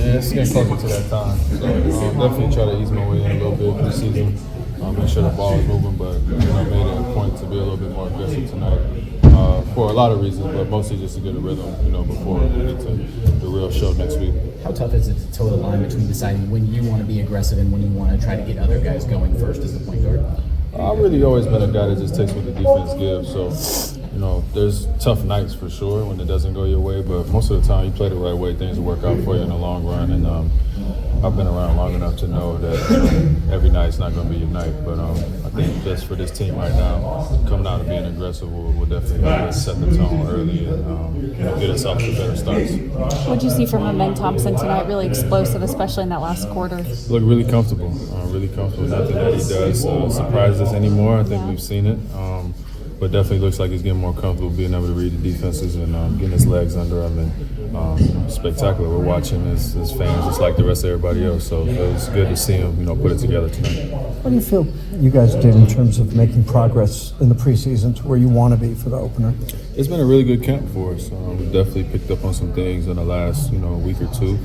it's getting closer to that time. So definitely try to ease my way in a little bit preseason. Make sure the ball is moving, but I made it a point to be a little bit more aggressive tonight for a lot of reasons, but mostly just to get a rhythm, before we get to the real show next week. How tough is it to toe the line between deciding when you want to be aggressive and when you want to try to get other guys going first as the point guard? I've really always been a guy that just takes what the defense gives. So, there's tough nights for sure when it doesn't go your way, but most of the time you play the right way, things will work out for you in the long run. And I've been around long enough to know that every night's not going to be your night. But I think just for this team right now, coming out and being aggressive will definitely help us set the tone early and get us off to better starts. What did you see from Men Thompson tonight? Really explosive, especially in that last quarter. Look really comfortable, Nothing that he does surprises us anymore. I think we've seen it. But definitely looks like he's getting more comfortable being able to read the defenses and getting his legs under him. And spectacular. We're watching as fans just like the rest of everybody else. So it was good to see him, put it together tonight. What do you feel you guys did in terms of making progress in the preseason to where you want to be for the opener? It's been a really good camp for us. We definitely picked up on some things in the last, week or two.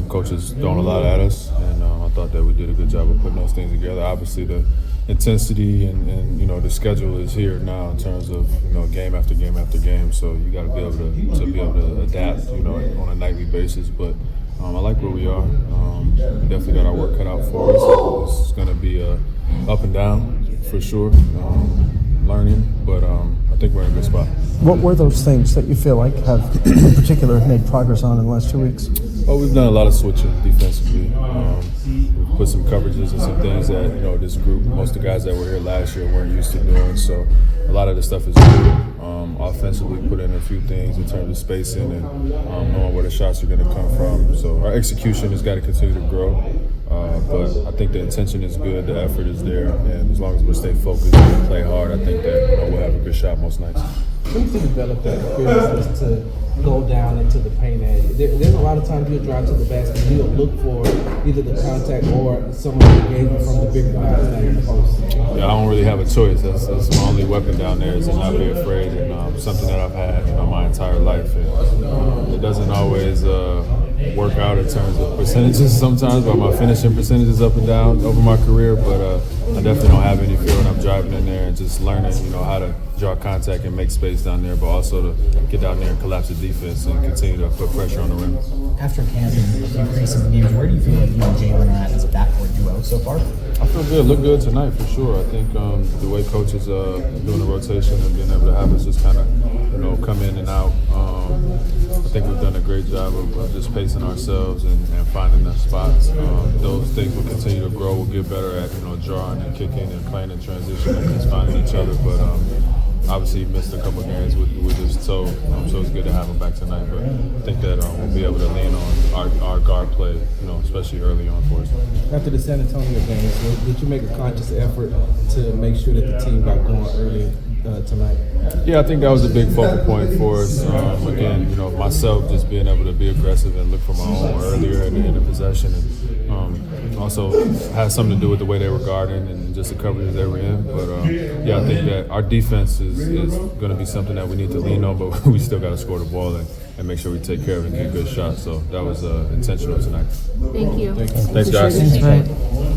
Coaches throwing a lot at us, and I thought that we did a good job of putting those things together. Obviously, the intensity and the schedule is here now in terms of game after game after game. So you got to be able to adapt on a nightly basis. But I like where we are. We definitely got our work cut out for us. It's going to be up and down for sure. Learning, but I think we're in a good spot. What were those things that you feel like have in particular made progress on in the last 2 weeks? Well, we've done a lot of switching defensively. We've put some coverages and some things that this group, most of the guys that were here last year weren't used to doing. So a lot of the stuff is new. Offensively, put in a few things in terms of spacing and knowing where the shots are going to come from. So our execution has got to continue to grow. But I think the intention is good, the effort is there, and as long as we stay focused and play hard, I think that we'll have a good shot most nights. When you develop that fearlessness to go down into the paint area, there's a lot of times you'll drive to the basket and you'll look for either the contact or someone who gave you from the bigger guys down in the post. Yeah, I don't really have a choice. That's my only weapon down there is to not be afraid, and something that I've had my entire life. And it doesn't always work out in terms of percentages sometimes, but my finishing percentages up and down over my career. But I definitely don't have any fear when I'm driving in there and just learning, how to draw contact and make space down there, but also to get down there and collapse the defense and continue to put pressure on the rim. After camp and a few preseason games, where do you feel like you and Jalen are at as a backcourt duo so far? I feel good. Look good tonight for sure. I think the way coaches doing the rotation and being able to have us just kind of, come in and out. I think we've done a great job of just pacing ourselves and finding the spots. Those things will continue to grow. We'll get better at drawing and kicking and playing in transition and just finding each other. But obviously he missed a couple of games with his toe, so it's good to have him back tonight. But I think that we'll be able to lean on our guard play, especially early on for us. After the San Antonio games, did you make a conscious effort to make sure that the team got going early tonight? Yeah, I think that was a big focal point for us. Again, myself just being able to be aggressive and look for my own earlier in the possession, and also has something to do with the way they were guarding and just the coverages they were in. But yeah, I think that our defense is going to be something that we need to lean on, but we still got to score the ball and make sure we take care of it and get good shots. So that was intentional tonight. Thank you. Thanks, guys. Thanks, man.